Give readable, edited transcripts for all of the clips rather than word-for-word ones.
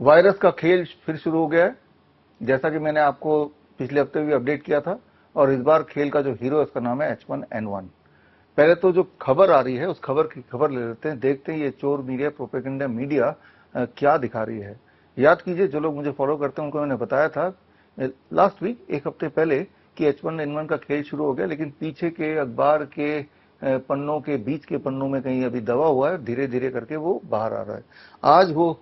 Virus का खेल फिर शुरू हो गया है, जैसा कि मैंने आपको पिछले हफ्ते भी अपडेट किया था। और इस बार खेल का जो हीरो है उसका नाम है H1N1। पहले तो जो खबर आ रही है उस खबर की खबर ले लेते हैं, देखते हैं ये चोर मीडिया, प्रोपेगेंडा मीडिया क्या दिखा रही है। याद कीजिए, जो लोग मुझे फॉलो करते हैं उनको मैंने बताया था लास्ट वीक, एक हफ्ते पहले, कि H1N1 का खेल शुरू हो गया, लेकिन पीछे के अखबार के पन्नों के बीच के पन्नों में कहीं अभी दबा हुआ है, धीरे धीरे करके वो बाहर आ रहा है। आज वो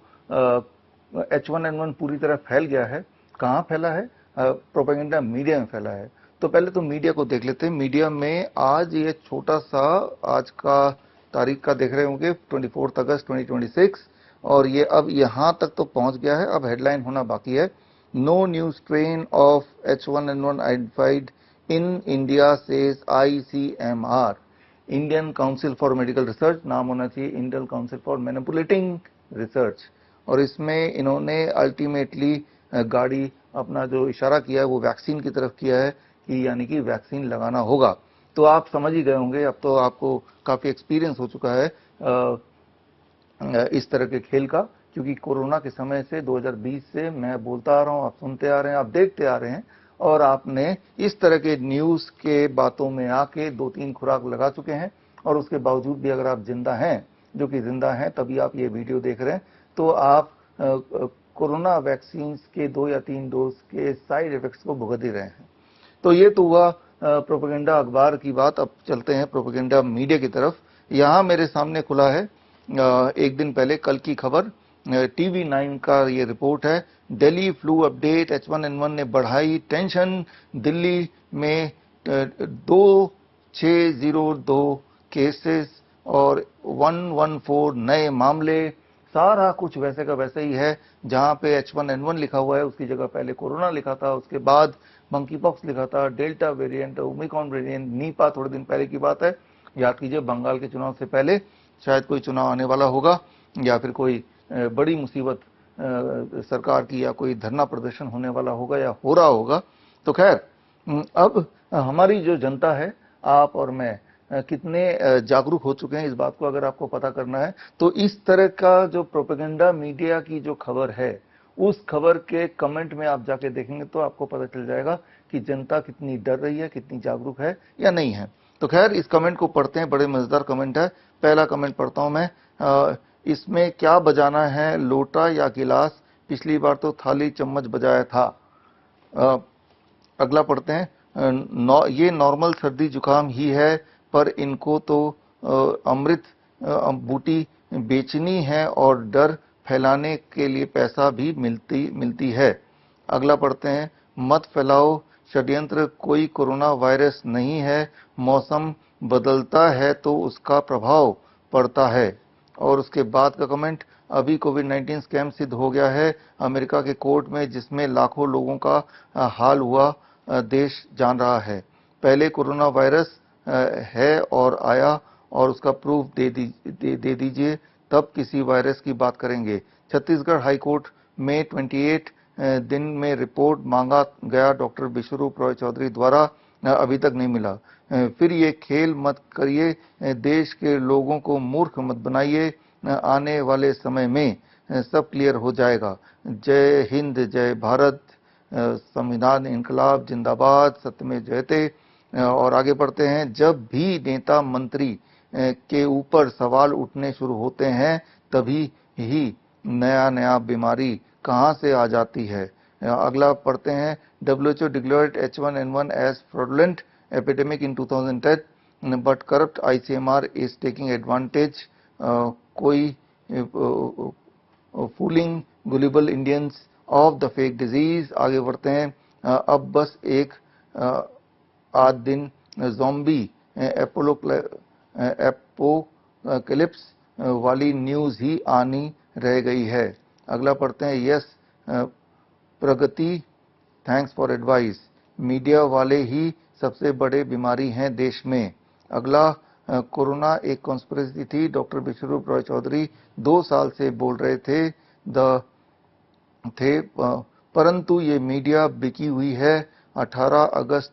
H1N1 पूरी तरह फैल गया है। कहाँ फैला है? प्रोपेगेंडा मीडिया में फैला है। तो पहले तो मीडिया को देख लेते हैं। मीडिया में आज ये छोटा सा, आज का तारीख का देख रहे होंगे 24 अगस्त 2026, और ये अब यहां तक तो पहुंच गया है। अब हेडलाइन होना बाकी है। No new strain of H1N1 identified in India says ICMR, Indian council for medical research. नाम होना चाहिए Indian council for manipulating research. और इसमें इन्होंने अल्टीमेटली गाड़ी, अपना जो इशारा किया है वो वैक्सीन की तरफ किया है, कि यानी कि वैक्सीन लगाना होगा। तो आप समझ ही गए होंगे, अब तो आपको काफी एक्सपीरियंस हो चुका है इस तरह के खेल का, क्योंकि कोरोना के समय से 2020 से मैं बोलता आ रहा हूं, आप सुनते आ रहे हैं, आप देखते आ रहे हैं, और आपने इस तरह के न्यूज के बातों में आके 2-3 खुराक लगा चुके हैं। और उसके बावजूद भी अगर आप जिंदा हैं, जो कि जिंदा हैं तभी आप ये वीडियो देख रहे हैं, तो आप कोरोना वैक्सीन के 2 या 3 डोज के साइड इफेक्ट्स को भुगत ही रहे हैं। तो ये तो हुआ प्रोपेगेंडा अखबार की बात। अब चलते हैं प्रोपेगेंडा मीडिया की तरफ। यहां मेरे सामने खुला है एक दिन पहले, कल की खबर, TV9 का ये रिपोर्ट है। दिल्ली फ्लू अपडेट, H1N1 ने बढ़ाई टेंशन, दिल्ली में 2602 केसेस और 114 नए मामले। सारा कुछ वैसे का वैसे ही है। जहां पे H1N1 लिखा हुआ है उसकी जगह पहले कोरोना लिखा था, उसके बाद मंकी पॉक्स लिखा था, delta variant, Omicron variant, Nipah थोड़े दिन पहले की बात है। याद कीजिए, बंगाल के चुनाव से पहले शायद कोई चुनाव आने वाला होगा, या फिर कोई बड़ी मुसीबत सरकार की, या कोई धरना प्रदर्शन होने वाला होगा, या हो रहा होगा। तो खैर, अब हमारी जो जनता है, आप और मैं, कितने जागरूक हो चुके हैं इस बात को अगर आपको पता करना है, तो इस तरह का जो प्रोपेगेंडा मीडिया की जो खबर है, उस खबर के कमेंट में आप जाके देखेंगे तो आपको पता चल जाएगा कि जनता कितनी डर रही है, कितनी जागरूक है या नहीं है। तो खैर, इस कमेंट को पढ़ते हैं, बड़े मजेदार कमेंट है। पहला कमेंट पढ़ता हूं मैं। इसमें क्या बजाना है, लोटा या गिलास? पिछली बार तो थाली चम्मच बजाया था। अगला पढ़ते हैं। ये नॉर्मल सर्दी जुकाम ही है, पर इनको तो अमृत बूटी बेचनी है और डर फैलाने के लिए पैसा भी मिलती है। अगला पढ़ते हैं। मत फैलाओ षड्यंत्र, कोई कोरोना वायरस नहीं है, मौसम बदलता है तो उसका प्रभाव पड़ता है। और उसके बाद का कमेंट, अभी कोविड-19 स्कैम सिद्ध हो गया है अमेरिका के कोर्ट में, जिसमें लाखों लोगों का हाल हुआ देश जान रहा है। पहले कोरोना वायरस है और आया, और उसका प्रूफ दे दीजिए, तब किसी वायरस की बात करेंगे। छत्तीसगढ़ हाई कोर्ट में 28 दिन में रिपोर्ट मांगा गया डॉक्टर विश्वरूप रॉय चौधरी द्वारा, अभी तक नहीं मिला। फिर ये खेल मत करिए, देश के लोगों को मूर्ख मत बनाइए, आने वाले समय में सब क्लियर हो जाएगा। जय हिंद, जय भारत, संविधान इनकलाब जिंदाबाद, सत्यमेव जयते। और आगे बढ़ते हैं। जब भी नेता मंत्री के ऊपर सवाल उठने शुरू होते हैं, तभी ही नया बीमारी कहां से आ जाती है। अगला पढ़ते हैं। WHO declared H1N1 as fraudulent epidemic in 2010, but corrupt ICMR is taking advantage. कोई fooling gullible Indians of the fake disease। आगे बढ़ते हैं। अब बस एक आध दिन ज़ॉम्बी एपोकलिप्स वाली न्यूज ही आनी रह गई है। अगला पढ़ते हैं। Yes Pragati, thanks for advice, media वाले ही सबसे बड़े बीमारी हैं देश में। अगला, कोरोना एक कॉन्स्पिरेसी थी, डॉक्टर विश्वरूप रॉय चौधरी 2 साल से बोल रहे थे, परंतु ये मीडिया बिकी हुई है। 18 अगस्त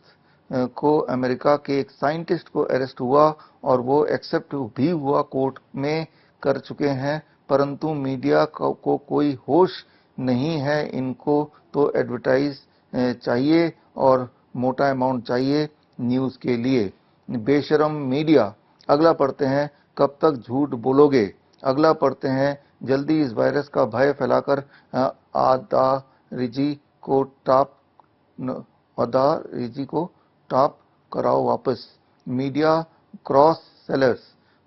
को अमेरिका के एक साइंटिस्ट को अरेस्ट हुआ और वो एक्सेप्ट भी हुआ, कोर्ट में कर चुके हैं, परंतु मीडिया को कोई होश नहीं है, इनको तो एडवर्टाइज चाहिए और मोटा अमाउंट चाहिए न्यूज के लिए। बेशरम मीडिया। अगला पढ़ते हैं, कब तक झूठ बोलोगे। अगला पढ़ते हैं, जल्दी इस वायरस का भय फैलाकर अदारिजी को टॉप अदारिजी को टॉप कराओ वापस। Media cross sellers.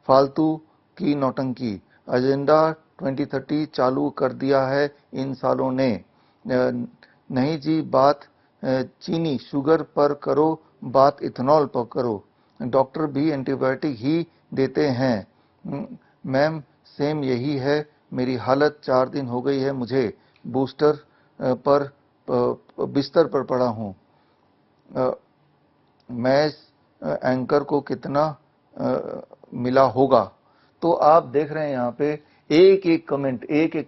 फालतू की नौटंकी। एजेंडा 2030 चालू कर दिया है इन सालों ने। नहीं जी, बात चीनी शुगर पर करो, बात इथेनॉल पर करो। डॉक्टर भी एंटीबायोटिक ही देते हैं। मैम सेम यही है मेरी हालत, 4 दिन हो गई है मुझे बूस्टर पर बिस्तर पर पड़ा हूँ। मैं एंकर को कितना मिला होगा। तो आप देख रहे हैं यहाँ पे एक एक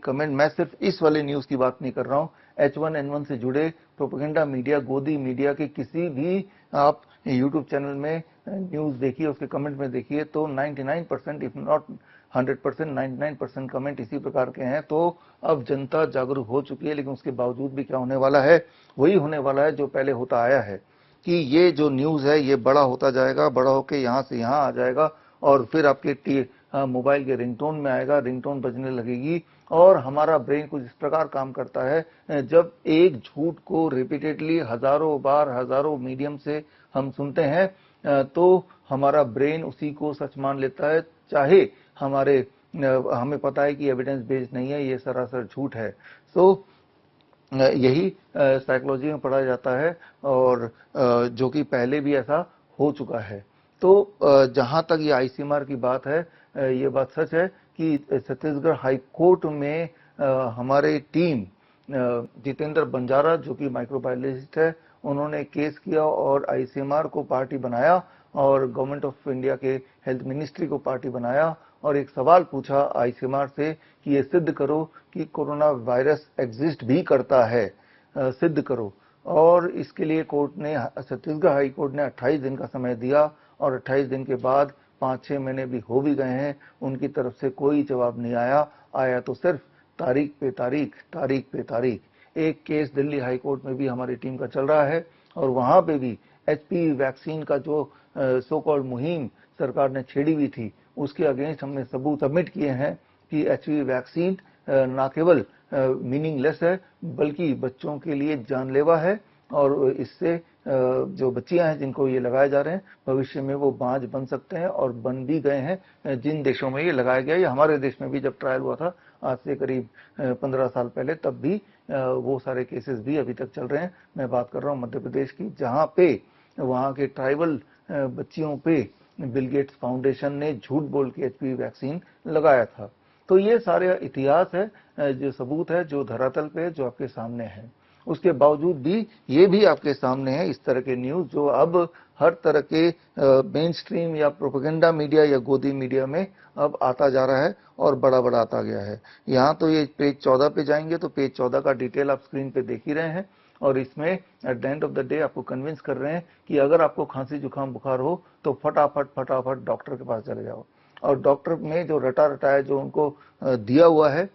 कमेंट। मैं सिर्फ इस वाले न्यूज की बात नहीं कर रहा हूँ, H1N1 से जुड़े प्रोपेगेंडा मीडिया, गोदी मीडिया के किसी भी आप यूट्यूब चैनल में न्यूज देखिए, उसके कमेंट में देखिए तो 99% इफ नॉट 100%, 99% कमेंट इसी प्रकार के हैं। तो अब जनता जागरूक हो चुकी है, लेकिन उसके बावजूद भी क्या होने वाला है, वही होने वाला है जो पहले होता आया है कि ये जो न्यूज है ये बड़ा होता जाएगा, बड़ा होके यहाँ से यहाँ आ जाएगा और फिर आपके मोबाइल के रिंगटोन में आएगा, रिंगटोन बजने लगेगी। और हमारा ब्रेन कुछ इस प्रकार काम करता है, जब एक झूठ को रिपीटेडली हजारों बार हजारों मीडियम से हम सुनते हैं तो हमारा ब्रेन उसी को सच मान लेता है, चाहे हमें पता है कि एविडेंस बेस्ड नहीं है, ये सरासर झूठ है। सो यही साइकोलॉजी में पढ़ा जाता है और जो कि पहले भी ऐसा हो चुका है। तो जहां तक ये आईसीएमआर की बात है, ये बात सच है कि छत्तीसगढ़ हाई कोर्ट में हमारे टीम जितेंद्र बंजारा जो कि माइक्रोबायोलॉजिस्ट है, उन्होंने केस किया और आईसीएमआर को पार्टी बनाया और गवर्नमेंट ऑफ इंडिया के हेल्थ मिनिस्ट्री को पार्टी बनाया और एक सवाल पूछा आईसीएमआर से कि ये सिद्ध करो कि कोरोना वायरस एग्जिस्ट भी करता है, सिद्ध करो। और इसके लिए कोर्ट ने, छत्तीसगढ़ हाई कोर्ट ने 28 दिन का समय दिया और 28 दिन के बाद 5-6 महीने भी हो भी गए हैं, उनकी तरफ से कोई जवाब नहीं आया तो सिर्फ तारीख पे तारीख। एक केस दिल्ली हाई कोर्ट में भी हमारी टीम का चल रहा है और वहां पे भी एचपीवी वैक्सीन का जो सो कॉल्ड मुहिम सरकार ने छेड़ी हुई थी, उसके अगेंस्ट हमने सबूत सबमिट किए हैं कि एचपीवी वैक्सीन न केवल मीनिंगलेस है बल्कि बच्चों के लिए जानलेवा है और इससे जो बच्चियां हैं जिनको ये लगाए जा रहे हैं भविष्य में वो बांझ बन सकते हैं और बन भी गए हैं। जिन देशों में ये लगाया गया, या हमारे देश में भी जब ट्रायल हुआ था आज से करीब 15 साल पहले, तब भी वो सारे केसेस भी अभी तक चल रहे हैं। मैं बात कर रहा हूँ मध्य प्रदेश की, जहाँ पे वहाँ के ट्राइबल बच्चियों पे बिल गेट्स फाउंडेशन ने झूठ बोल के एचपीवी वैक्सीन लगाया था। तो ये सारे इतिहास है, जो सबूत है, जो धरातल पे जो आपके सामने है। उसके बावजूद भी ये भी आपके सामने है इस तरह के न्यूज जो अब हर तरह के मेन स्ट्रीम या प्रोपेगेंडा मीडिया या गोदी मीडिया में अब आता जा रहा है और बड़ा आता गया है। यहाँ तो ये पेज 14 पे जाएंगे तो पेज 14 का डिटेल आप स्क्रीन पे देख ही रहे हैं और इसमें at the end of the day आपको कन्विंस कर रहे हैं कि अगर आपको खांसी जुकाम बुखार हो तो फटाफट डॉक्टर के पास चले जाओ। और डॉक्टर में जो रटा है, जो उनको दिया हुआ है,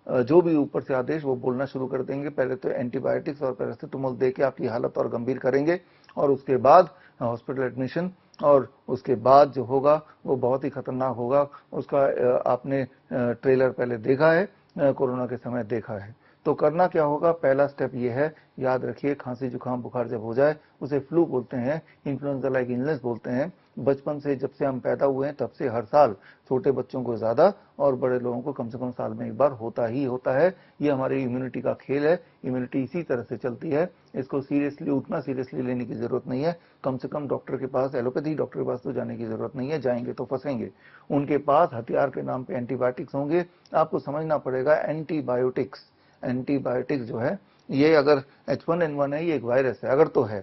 जो भी ऊपर से आदेश, वो बोलना शुरू कर देंगे। पहले तो एंटीबायोटिक्स और पैरासिटामोल दे के आपकी हालत और गंभीर करेंगे और उसके बाद हॉस्पिटल एडमिशन, और उसके बाद जो होगा वो बहुत ही खतरनाक होगा। उसका आपने ट्रेलर पहले देखा है, कोरोना के समय देखा है। तो करना क्या होगा, पहला स्टेप ये है, याद रखिए, खांसी जुकाम बुखार जब हो जाए उसे फ्लू बोलते हैं, इन्फ्लुएंजा लाइक इलनेस बोलते हैं। बचपन से, जब से हम पैदा हुए हैं तब से हर साल छोटे बच्चों को ज्यादा और बड़े लोगों को कम से कम साल में एक बार होता ही होता है। ये हमारी इम्यूनिटी का खेल है, इम्यूनिटी इसी तरह से चलती है। इसको सीरियसली, उतना सीरियसली लेने की जरूरत नहीं है। कम से कम डॉक्टर के पास, एलोपैथी डॉक्टर के पास तो जाने की जरूरत नहीं है, जाएंगे तो फंसेंगे। उनके पास हथियार के नाम पे एंटीबायोटिक्स होंगे। आपको समझना पड़ेगा, एंटीबायोटिक्स जो है, ये अगर H1N1 है, ये एक वायरस है, अगर तो है,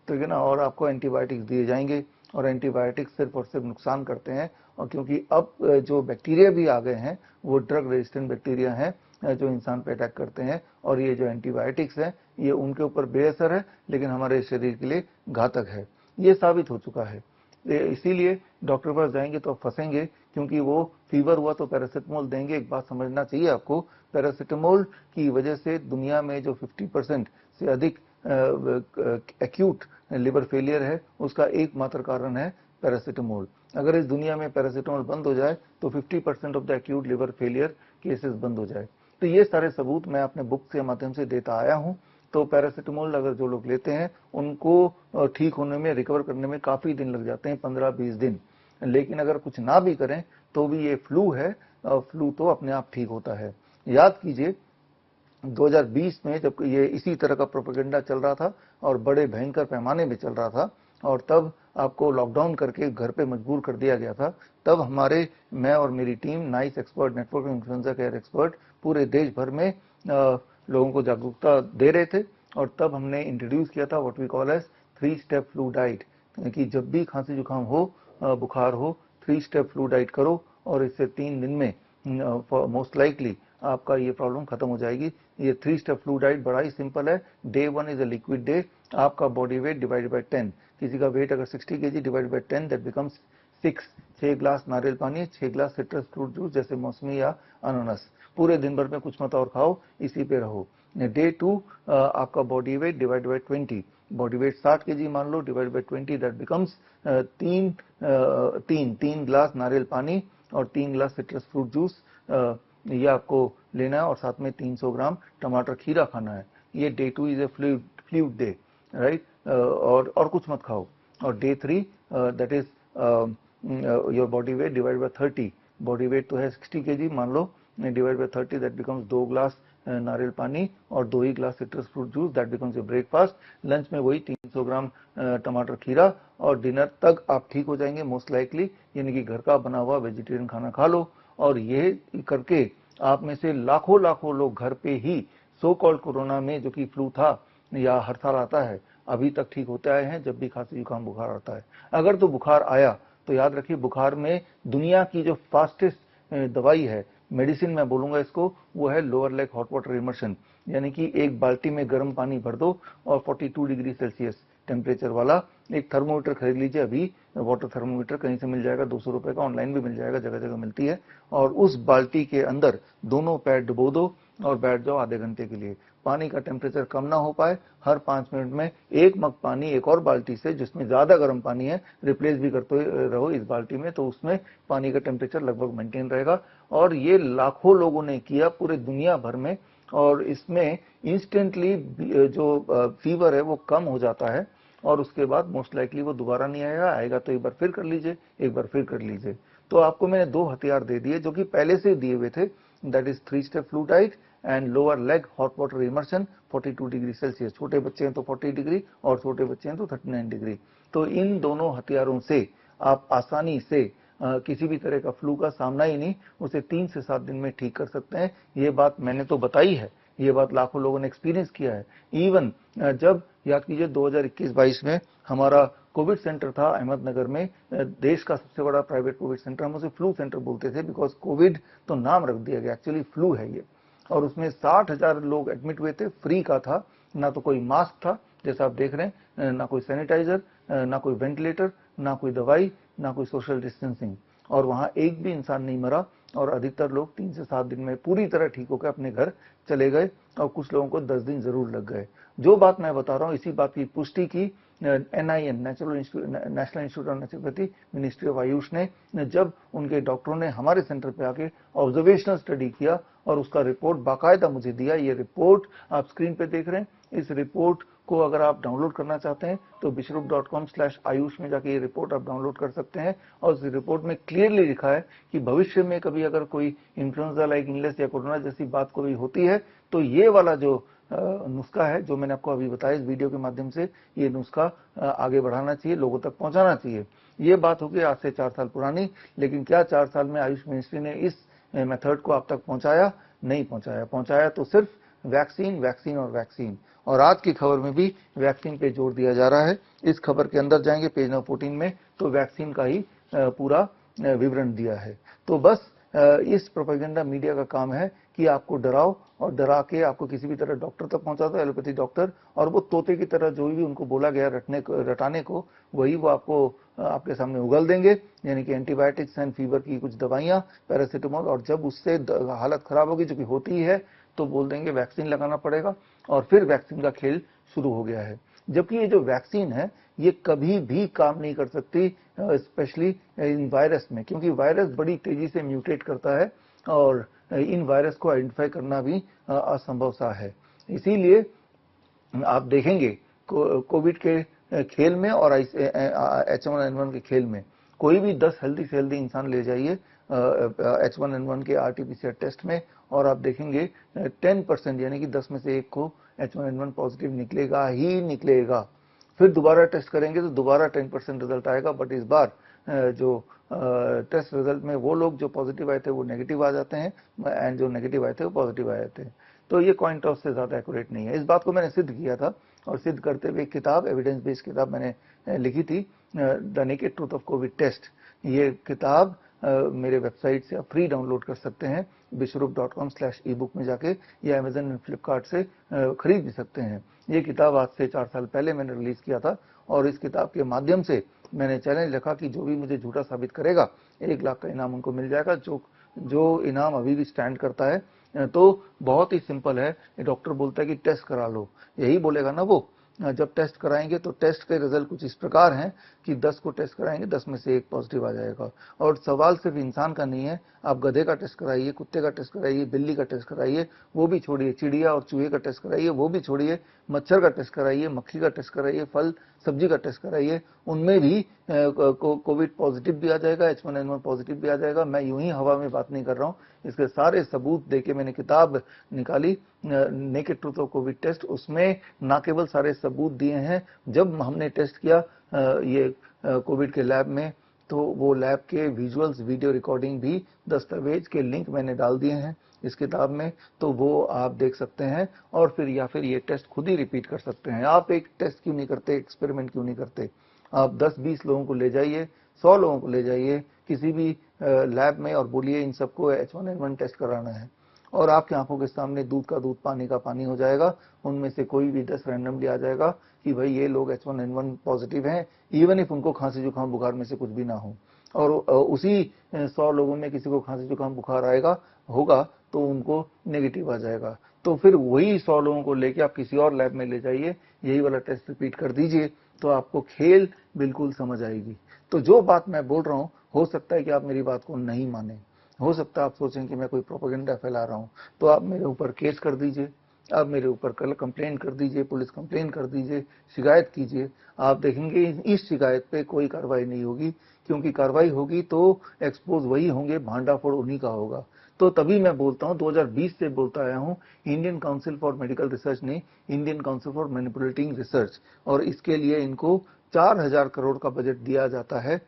ठीक है ना, और आपको एंटीबायोटिक्स दिए जाएंगे और एंटीबायोटिक्स सिर्फ और सिर्फ नुकसान करते हैं। और क्योंकि अब जो बैक्टीरिया भी आ गए हैं वो ड्रग रेजिस्टेंट बैक्टीरिया हैं जो इंसान पे अटैक करते हैं, और ये जो एंटीबायोटिक्स है ये उनके ऊपर बेअसर है लेकिन हमारे शरीर के लिए घातक है, ये साबित हो चुका है। इसीलिए डॉक्टर के पास जाएंगे तो फंसेंगे, क्योंकि वो फीवर हुआ तो पैरासिटामोल देंगे। एक बात समझना चाहिए आपको, पैरासिटामोल की वजह से दुनिया में जो 50% से अधिक एक्यूट लिवर फेलियर है, उसका एकमात्र कारण है पैरासिटामोल। अगर इस दुनिया में पैरासिटामोल बंद हो जाए तो 50% of the acute liver failure cases बंद हो जाए। तो ये सारे सबूत मैं अपने बुक के माध्यम से देता आया हूं। तो पैरासिटामोल अगर जो लोग लेते हैं उनको ठीक होने में, रिकवर करने में काफी दिन लग जाते हैं, 15-20 दिन। लेकिन अगर कुछ ना भी करें तो भी ये फ्लू है, फ्लू तो अपने आप ठीक होता है। याद कीजिए 2020 में जब ये इसी तरह का प्रोपेगेंडा चल रहा था और बड़े भयंकर पैमाने में चल रहा था, और तब आपको लॉकडाउन करके घर पे मजबूर कर दिया गया था, तब मैं और मेरी team nice expert, network influenza care expert, पूरे देश भर में लोगों को जागरूकता दे रहे थे। और तब हमने इंट्रोड्यूस किया था what we call as 3 step flu diet, कि जब भी खांसी जुकाम हो, बुखार हो, 3 स्टेप फ्लू डाइट करो और इससे 3 दिन में मोस्ट लाइकली आपका ये प्रॉब्लम खत्म हो जाएगी। ये 3 स्टेप फ्लू डाइट बड़ा ही सिंपल है। Day 1 is a liquid day, आपका बॉडी वेट डिवाइडेड बाय 10, किसी का वेट अगर 60 kg divided by 10 that becomes 6 glass नारियल पानी, 6 ग्लास सिट्रस फ्रूट जूस जैसे मौसमी या अनानास। पूरे दिन भर में कुछ मत और खाओ, इसी पे रहो। डे 2 आपका body weight divided by 20, body weight 60 kg मान लो, divided by 20 that becomes 3 glass नारियल पानी और 3 ग्लास सिट्रस फ्रूट जूस ये आपको लेना है, और साथ में 300 ग्राम टमाटर खीरा खाना है। ये day 2 is a fluid day, right, और कुछ मत खाओ। और day 3 that is your body weight divide by 30, body weight तो है 60 kg मान लो, divide by 30 that becomes 2 glass नारियल पानी और 2 ही glass citrus fruit juice, that becomes your breakfast. Lunch में वही 300 ग्राम टमाटर खीरा, और डिनर तक आप ठीक हो जाएंगे मोस्ट लाइकली, यानी कि घर का बना हुआ वेजिटेरियन खाना खा लो। और ये करके आप में से लाखों लाखों लोग घर पे ही सो कॉल्ड कोरोना में, जो कि फ्लू था या हर साल आता है, अभी तक ठीक होते आए हैं जब भी खांसी जुकाम बुखार आता है। अगर तो बुखार आया तो याद रखिए, बुखार में दुनिया की जो फास्टेस्ट दवाई है, मेडिसिन मैं बोलूंगा इसको, वो है lower leg hot water immersion, यानी कि एक बाल्टी में गर्म पानी भर दो और 42 डिग्री सेल्सियस टेम्परेचर वाला एक थर्मोमीटर खरीद लीजिए। अभी वाटर थर्मोमीटर कहीं से मिल जाएगा, 200 रुपए का, ऑनलाइन भी मिल जाएगा, जगह जगह मिलती है। और उस बाल्टी के अंदर दोनों पैर डुबो दो और बैठ जाओ आधे घंटे के लिए। पानी का टेम्परेचर कम ना हो पाए, हर 5 मिनट में 1 मग पानी एक और बाल्टी से, जिसमें ज्यादा गर्म पानी है, रिप्लेस भी करते रहो इस बाल्टी में, तो उसमें पानी का टेम्परेचर लगभग मेंटेन रहेगा। और ये लाखों लोगों ने किया पूरे दुनिया भर में, और इसमें इंस्टेंटली जो फीवर है वो कम हो जाता है, और उसके बाद मोस्ट लाइकली वो दोबारा नहीं आएगा, आएगा तो एक बार फिर कर लीजिए, एक बार फिर कर लीजिए। तो आपको मैंने 2 हथियार दे दिए जो कि पहले से दिए हुए थे, that is 3 step flu diet and lower leg hot water immersion 42 degree Celsius. छोटे बच्चे हैं तो 40 डिग्री और छोटे बच्चे हैं तो 39 डिग्री। तो इन दोनों हथियारों से आप आसानी से किसी भी तरह का फ्लू का सामना ही नहीं, उसे 3 से 7 दिन में ठीक कर सकते हैं। ये बात मैंने तो बताई है, ये बात लाखों लोगों ने एक्सपीरियंस किया है। इवन जब याद कीजिए 2021-22 में हमारा कोविड सेंटर था अहमदनगर में, देश का सबसे बड़ा प्राइवेट कोविड सेंटर, हम उसे फ्लू सेंटर बोलते थे बिकॉज कोविड तो नाम रख दिया गया, एक्चुअली फ्लू है ये। और उसमें 60,000 लोग एडमिट हुए थे, फ्री का था, ना तो कोई मास्क था जैसा आप देख रहे हैं, ना कोई सैनिटाइजर, ना कोई वेंटिलेटर, ना कोई दवाई, ना कोई सोशल डिस्टेंसिंग, और वहां एक भी इंसान नहीं मरा। और अधिकतर लोग 3 से 7 दिन में पूरी तरह ठीक होकर अपने घर चले गए, और कुछ लोगों को 10 दिन जरूर लग गए। जो बात मैं बता रहा हूं, इसी बात की पुष्टि की NIN, national institute of naturopathy, ministry of Ayush ने, जब उनके डॉक्टरों ने हमारे सेंटर पे आके ऑब्जर्वेशनल स्टडी किया और उसका रिपोर्ट बाकायदा मुझे दिया। ये रिपोर्ट आप स्क्रीन पे देख रहे हैं। इस रिपोर्ट को अगर आप डाउनलोड करना चाहते हैं तो bishrup.com/ayush में जाके ये रिपोर्ट आप डाउनलोड कर सकते हैं। और इस रिपोर्ट में क्लियरली लिखा है कि भविष्य में कभी अगर कोई इन्फ्लुएंजा लाइक इलनेस या कोरोना जैसी बात कोई होती है तो ये वाला जो नुस्खा है, जो मैंने आपको अभी बताया इस वीडियो के माध्यम से, ये नुस्खा आगे बढ़ाना चाहिए, लोगों तक पहुंचाना चाहिए। ये बात होगी आज से 4 साल पुरानी, लेकिन क्या 4 साल में आयुष मिनिस्ट्री ने इस मेथड को आप तक पहुंचाया? नहीं पहुंचाया। पहुंचाया तो सिर्फ वैक्सीन, वैक्सीन और वैक्सीन। और आज की खबर में भी वैक्सीन पे जोर दिया जा रहा है। इस खबर के अंदर जाएंगे पेज नंबर 14 में, तो वैक्सीन का ही पूरा विवरण दिया है। तो बस इस प्रोपेगेंडा मीडिया का काम है कि आपको डराओ और डरा के आपको किसी भी तरह डॉक्टर तक पहुंचा दो, एलोपैथी डॉक्टर, और वो तोते की तरह जो भी उनको बोला गया रटाने को वही वो आपको आपके सामने उगल देंगे, यानी कि एंटीबायोटिक्स एंड फीवर की कुछ दवाइयां, पैरासिटामोल, और जब उससे हालत खराब होगी, जो कि होती ही है, तो बोल देंगे वैक्सीन लगाना पड़ेगा, और फिर वैक्सीन का खेल शुरू हो गया है। जबकि ये जो वैक्सीन है ये कभी भी काम नहीं कर सकती, स्पेशली इन वायरस में, क्योंकि वायरस बड़ी तेजी से म्यूटेट करता है और इन वायरस को आइडेंटिफाई करना भी असंभव सा है। इसीलिए आप देखेंगे कोविड के खेल में और H1N1 के खेल में कोई भी 10 हेल्दी से हेल्दी इंसान ले जाइए H1N1 के RT-PCR टेस्ट में, और आप देखेंगे 10% यानी कि 10 में से एक को H1N1 पॉजिटिव निकलेगा ही निकलेगा। फिर दोबारा टेस्ट करेंगे तो दोबारा 10% रिजल्ट आएगा, बट इस बार जो टेस्ट रिजल्ट में वो लोग जो पॉजिटिव आए थे वो नेगेटिव आ जाते हैं, एंड जो नेगेटिव आए थे वो पॉजिटिव आ जाते हैं। तो ये कॉइन टॉस से ज़्यादा एक्यूरेट नहीं है। इस बात को मैंने सिद्ध किया था, और सिद्ध करते हुए एक किताब, एविडेंस बेस्ड किताब मैंने लिखी थी, the naked truth of covid test. ये किताब मेरे वेबसाइट से आप फ्री डाउनलोड कर सकते हैं, bishrup.com/ebook में जाके, या अमेजन एंड फ्लिपकार्ट से खरीद भी सकते हैं। ये किताब आज से 4 साल पहले मैंने रिलीज किया था, और इस किताब के माध्यम से मैंने चैलेंज रखा कि जो भी मुझे झूठा साबित करेगा 1 लाख का इनाम उनको मिल जाएगा, जो इनाम अभी भी स्टैंड करता है। तो बहुत ही सिंपल है, डॉक्टर बोलता है कि टेस्ट करा लो, यही बोलेगा ना वो। जब टेस्ट कराएंगे तो टेस्ट के रिजल्ट कुछ इस प्रकार हैं कि 10 को टेस्ट कराएंगे, 10 में से 1 पॉजिटिव आ जाएगा। और सवाल सिर्फ इंसान का नहीं है, आप गधे का टेस्ट कराइए, कुत्ते का टेस्ट कराइए, बिल्ली का टेस्ट कराइए, वो भी छोड़िए, चिड़िया और चूहे का टेस्ट कराइए, वो भी छोड़िए, मच्छर का टेस्ट कराइए, मक्खी का टेस्ट कराइए, फल सब्जी का टेस्ट कराइए, उनमें भी कोविड पॉजिटिव भी आ जाएगा, H1N1 पॉजिटिव भी आ जाएगा। मैं यूं ही हवा में बात नहीं कर रहा हूँ, इसके सारे सबूत देके मैंने किताब निकाली, naked truth of covid test. उसमें ना केवल सारे सबूत दिए हैं, जब हमने टेस्ट किया ये कोविड के लैब में, तो वो लैब के विजुअल्स, वीडियो रिकॉर्डिंग भी, दस्तावेज के लिंक मैंने डाल दिए हैं इस किताब में, तो वो आप देख सकते हैं, और फिर या फिर ये टेस्ट खुद ही रिपीट कर सकते हैं। आप एक टेस्ट क्यों नहीं करते, एक्सपेरिमेंट क्यों नहीं करते? आप 10-20 लोगों को ले जाइए, 100 लोगों को ले जाइए किसी भी लैब में, और बोलिए इन सबको H1N1 टेस्ट कराना है, और आपकी आंखों के सामने दूध का दूध, पानी का पानी हो जाएगा। उनमें से कोई भी 10 रैंडमली आ जाएगा कि भाई ये लोग H1N1 पॉजिटिव हैं, इवन इफ उनको खांसी जुकाम बुखार में से कुछ भी ना हो। और उसी 100 लोगों में किसी को खांसी जुकाम बुखार होगा तो उनको नेगेटिव आ जाएगा। तो फिर वही 100 लोगों को लेके आप किसी और लैब में ले जाइए, यही वाला टेस्ट रिपीट कर दीजिए, तो आपको खेल बिल्कुल समझ आएगी। तो जो बात मैं बोल रहा हूं, हो सकता है कि आप मेरी बात को नहीं माने, हो सकता है आप सोचें कि मैं कोई प्रोपेगेंडा फैला रहा हूं, तो आप मेरे ऊपर केस कर दीजिए, आप मेरे ऊपर कल कंप्लेन कर दीजिए, पुलिस कंप्लेन कर दीजिए, शिकायत कीजिए। आप देखेंगे इस शिकायत पे कोई कार्रवाई नहीं होगी, क्योंकि कार्रवाई होगी तो एक्सपोज वही होंगे, भांडाफोड़ उन्हीं का होगा। तो तभी मैं बोलता हूं, 2020 से बोलता आया हूं, Indian council for medical Research ने Indian council for manipulating research, और इसके लिए इनको 4000 करोड़ का बजट दिया जाता है,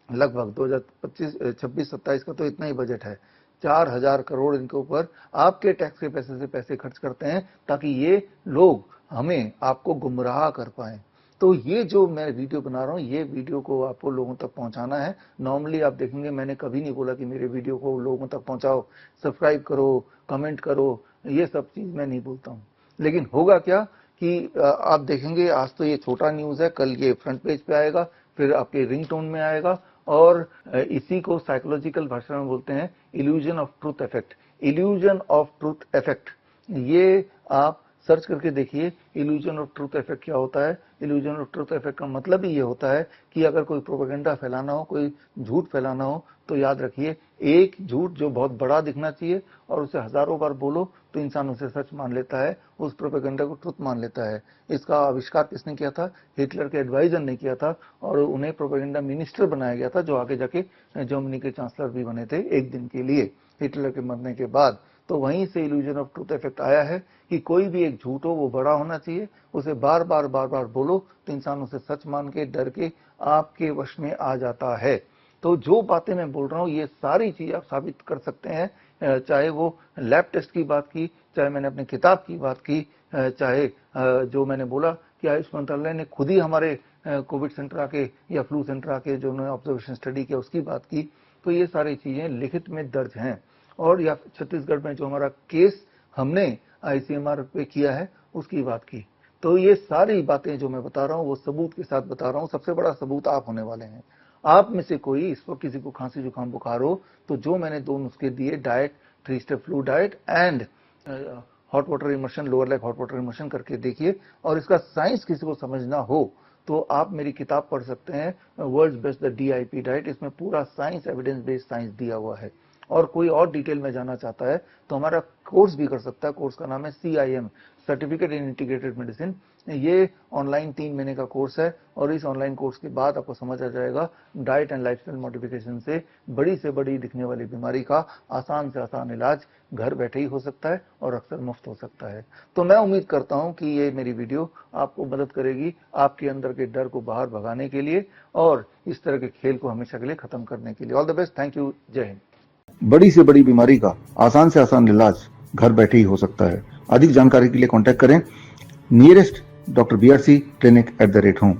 लगभग 2025-26-27 का तो इतना ही बजट है। 4000 करोड़ इनके ऊपर आपके टैक्स के पैसे से पैसे खर्च करते हैं, ताकि ये लोग हमें, आपको गुमराह कर पाए। तो ये जो मैं वीडियो बना रहा हूँ, ये वीडियो को आपको लोगों तक पहुंचाना है। नॉर्मली आप देखेंगे मैंने कभी नहीं बोला कि मेरे वीडियो को लोगों तक पहुंचाओ, सब्सक्राइब करो, कमेंट करो, ये सब चीज मैं नहीं बोलता हूँ। लेकिन होगा क्या कि आप देखेंगे आज तो ये छोटा न्यूज है, कल ये फ्रंट पेज पे आएगा, फिर आपके रिंगटोन में आएगा, और इसी को साइकोलॉजिकल भाषा में बोलते हैं illusion of truth effect. Illusion of truth effect, ये आप सर्च करके देखिए इल्यूजन ऑफ ट्रूथ इफेक्ट क्या होता है। इल्यूजन ऑफ ट्रूथ इफेक्ट का मतलब ही ये होता है कि अगर कोई प्रोपेगेंडा फैलाना हो, कोई झूठ फैलाना हो, तो याद रखिए एक झूठ जो बहुत बड़ा दिखना चाहिए और उसे हजारों बार बोलो तो इंसान उसे सच मान लेता है, उस प्रोपेगेंडा को ट्रुथ मान लेता है। इसका आविष्कार किसने किया था? हिटलर के एडवाइजर ने किया था, और उन्हें प्रोपेगेंडा मिनिस्टर बनाया गया था, जो आगे जाके जर्मनी के चांसलर भी बने थे एक दिन के लिए, हिटलर के मरने के बाद। तो वहीं से इल्यूजन ऑफ ट्रूथ इफेक्ट आया है कि कोई भी एक झूठ हो वो बड़ा होना चाहिए, उसे बार बार बोलो तो इंसान उसे सच मान के, डर के आपके वश में आ जाता है। तो जो बातें मैं बोल रहा हूँ ये सारी चीज आप साबित कर सकते हैं, चाहे वो लैब टेस्ट की बात की, चाहे मैंने अपनी किताब की बात की, चाहे जो मैंने बोला कि आयुष मंत्रालय ने खुद ही हमारे कोविड सेंटर आके या फ्लू सेंटर आके जो उन्होंने ऑब्जर्वेशन स्टडी किया उसकी बात की, तो ये सारी चीजें लिखित में दर्ज हैं। और या छत्तीसगढ़ में जो हमारा केस हमने ICMR पे किया है उसकी बात की। तो ये सारी बातें जो मैं बता रहा हूँ वो सबूत के साथ बता रहा हूँ। सबसे बड़ा सबूत आप होने वाले हैं। आप में से कोई इस वक्त किसी को खांसी जुकाम बुखार हो तो जो मैंने 2 नुस्खे दिए, diet, 3 step flu diet and hot water immersion, lower leg hot water immersion करके देखिए। और इसका साइंस किसी को समझना हो तो आप मेरी किताब पढ़ सकते हैं, world's best the DIP diet. इसमें पूरा साइंस, एविडेंस बेस्ड साइंस दिया हुआ है। और कोई और डिटेल में जाना चाहता है तो हमारा कोर्स भी कर सकता है। कोर्स का नाम है CIM, certificate in integrated medicine. ये ऑनलाइन 3 महीने का कोर्स है और इस ऑनलाइन कोर्स के बाद आपको समझ आ जाएगा डाइट एंड लाइफस्टाइल मॉडिफिकेशन से बड़ी से बड़ी दिखने वाली बीमारी का आसान से आसान इलाज घर बैठे ही हो सकता है और अक्सर मुफ्त हो सकता है। तो मैं उम्मीद करता हूं कि ये मेरी वीडियो आपको मदद करेगी आपके अंदर के डर को बाहर भगाने के लिए और इस तरह के खेल को हमेशा के लिए खत्म करने के लिए। All the best, thank you, जय हिंद। बड़ी से बड़ी बीमारी का आसान से आसान इलाज घर बैठे ही हो सकता है। अधिक जानकारी के लिए कांटेक्ट करें nearest Dr. BRC clinic @ home।